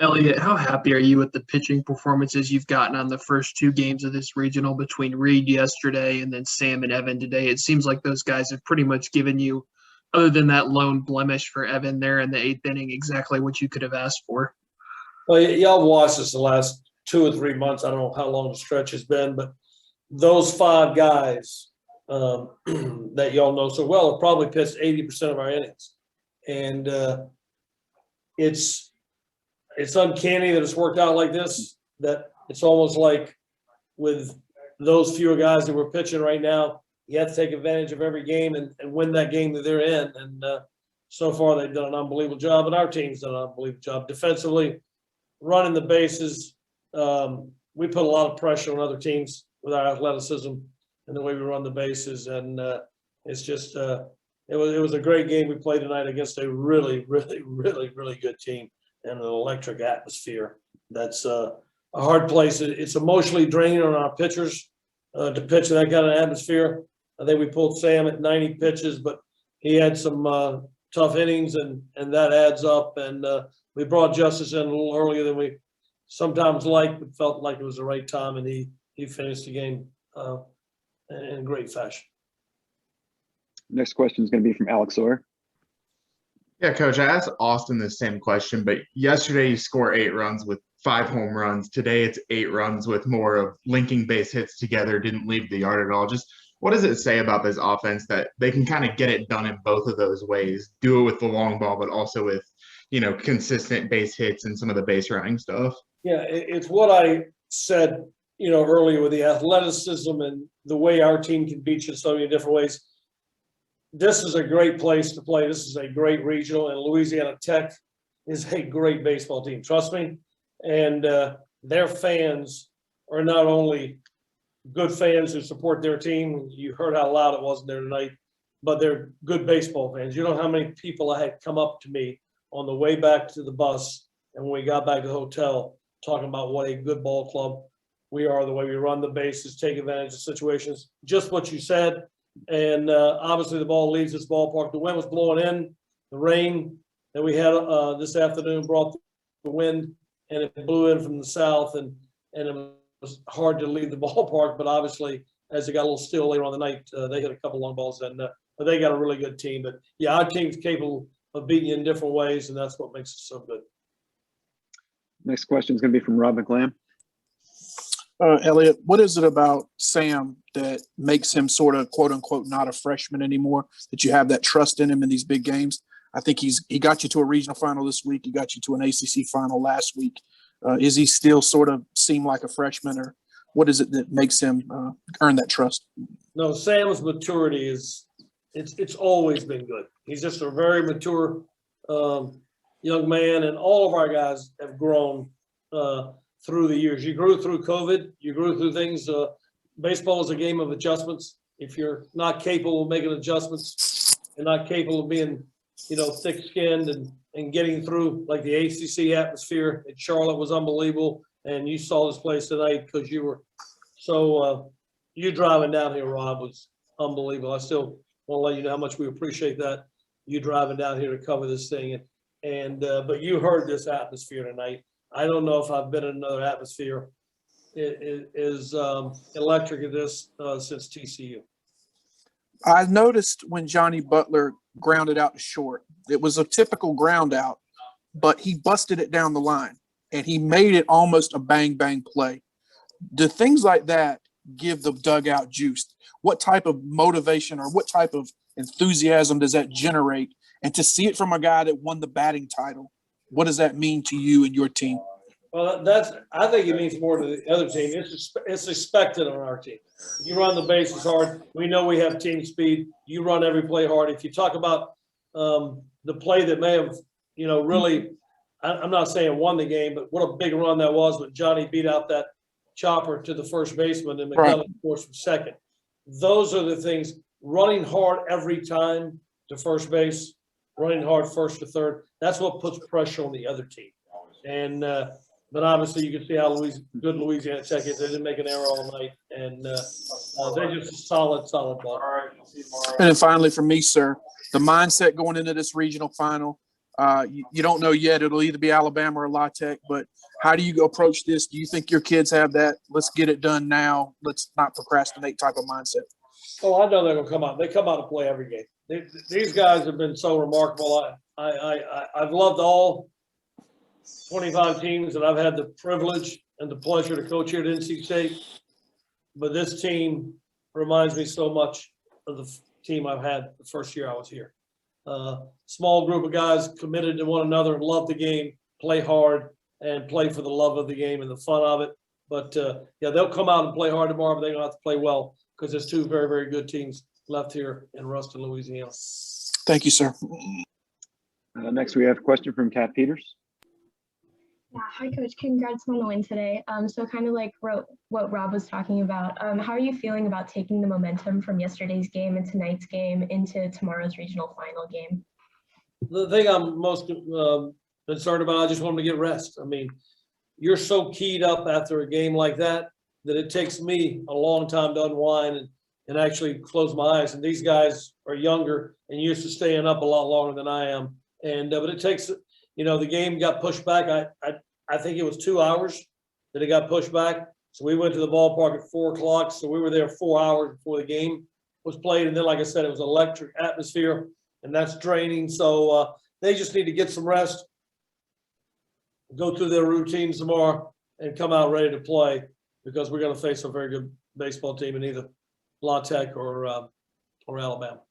Elliott, how happy are you with the pitching performances you've gotten on the first two games of this regional between Reed yesterday and then Sam and Evan today? It seems like those guys have pretty much given you, other than that lone blemish for Evan there in the eighth inning, exactly what you could have asked for. Well, y'all watched us the last 2 or 3 months. I don't know how long the stretch has been, but those five guys that y'all know so well have probably pitched 80% of our innings. And it's uncanny that it's worked out like this, that it's almost like with those fewer guys that we're pitching right now, you have to take advantage of every game and win that game that they're in. And so far they've done an unbelievable job, and our team's done an unbelievable job. Defensively, running the bases, we put a lot of pressure on other teams with our athleticism and the way we run the bases. And it's just it was a great game we played tonight against a really, really, really, really good team and an electric atmosphere. That's a hard place. It's emotionally draining on our pitchers to pitch in that kind of atmosphere. I think we pulled Sam at 90 pitches, but he had some tough innings, and that adds up. And we brought Justice in a little earlier than we sometimes like, but felt like it was the right time, and he finished the game in great fashion. Next question is going to be from Alex Orr. Yeah, Coach, I asked Austin the same question, but yesterday you score 8 runs with 5 home runs. Today it's 8 runs with more of linking base hits together, didn't leave the yard at all. Just what does it say about this offense that they can kind of get it done in both of those ways, do it with the long ball, but also with, consistent base hits and some of the base running stuff? Yeah, it's what I said, earlier with the athleticism and the way our team can beat you in so many different ways. This is a great place to play. This is a great regional, and Louisiana Tech is a great baseball team. Trust me. And their fans are not only good fans who support their team. You heard how loud it was in there tonight, but they're good baseball fans. You know how many people I had come up to me on the way back to the bus and when we got back to the hotel talking about what a good ball club we are, the way we run the bases, take advantage of situations, just what you said. And obviously the ball leaves this ballpark. The wind was blowing in, the rain that we had this afternoon brought the wind, and it blew in from the south, and it was hard to leave the ballpark. But obviously, as it got a little still later on the night, they hit a couple long balls, and but they got a really good team. But yeah, our team's capable of beating you in different ways, and that's what makes us so good. Next question is going to be from Rob McLean. Elliott, what is it about Sam that makes him sort of quote unquote not a freshman anymore, that you have that trust in him in these big games? I think he got you to a regional final this week. He got you to an ACC final last week. Is he still sort of seem like a freshman, or what is it that makes him earn that trust? No, Sam's maturity it's always been good. He's just a very mature young man, and all of our guys have grown through the years. You grew through COVID. You grew through things. Baseball is a game of adjustments. If you're not capable of making adjustments and not capable of being, thick-skinned and getting through, like the ACC atmosphere at Charlotte was unbelievable, and you saw this place tonight because you were so you driving down here, Rob, was unbelievable. I still want to let you know how much we appreciate that, you driving down here to cover this thing. And but you heard this atmosphere tonight. I don't know if I've been in another atmosphere is electric as this since TCU. I noticed when Johnny Butler grounded out to short, it was a typical ground out, but he busted it down the line and he made it almost a bang bang play. Do things like that give the dugout juice? What type of motivation or what type of enthusiasm does that generate? And to see it from a guy that won the batting title, what does that mean to you and your team? Well, I think it means more to the other team. It's expected on our team. You run the bases hard. We know we have team speed. You run every play hard. If you talk about the play that may have, really, I'm not saying won the game, but what a big run that was when Johnny beat out that chopper to the first baseman and McCullough, of course, from second. Those are the things. Running hard every time to first base, running hard first to third. That's what puts pressure on the other team. And but obviously you can see how good Louisiana Tech is. They didn't make an error all night, and they're just a solid ball. And then finally, for me, sir, the mindset going into this regional final, You don't know yet. It'll either be Alabama or La Tech, but how do you approach this? Do you think your kids have that, let's get it done now, let's not procrastinate type of mindset? Oh, I know they're gonna come out. They come out and play every game. These guys have been so remarkable. I've loved all 25 teams that I've had the privilege and the pleasure to coach here at NC State. But this team reminds me so much of the team I've had the first year I was here. Small group of guys committed to one another and love the game, play hard, and play for the love of the game and the fun of it. But yeah, they'll come out and play hard tomorrow, but they're gonna have to play well because there's two very, very good teams left here in Ruston, Louisiana. Thank you, sir. Next, we have a question from Kat Peters. Yeah, hi coach, congrats on the win today. So kind of like what Rob was talking about, how are you feeling about taking the momentum from yesterday's game and tonight's game into tomorrow's regional final game? The thing I'm most concerned about, I just want them to get rest. I mean, you're so keyed up after a game like that it takes me a long time to unwind and actually close my eyes. And these guys are younger and used to staying up a lot longer than I am. And but it takes, you know, the game got pushed back. I think it was 2 hours that it got pushed back. So we went to the ballpark at 4 o'clock. So we were there 4 hours before the game was played. And then, like I said, it was electric atmosphere, and that's draining. So they just need to get some rest, go through their routines tomorrow, and come out ready to play, because we're going to face a very good baseball team in either La Tech or Alabama.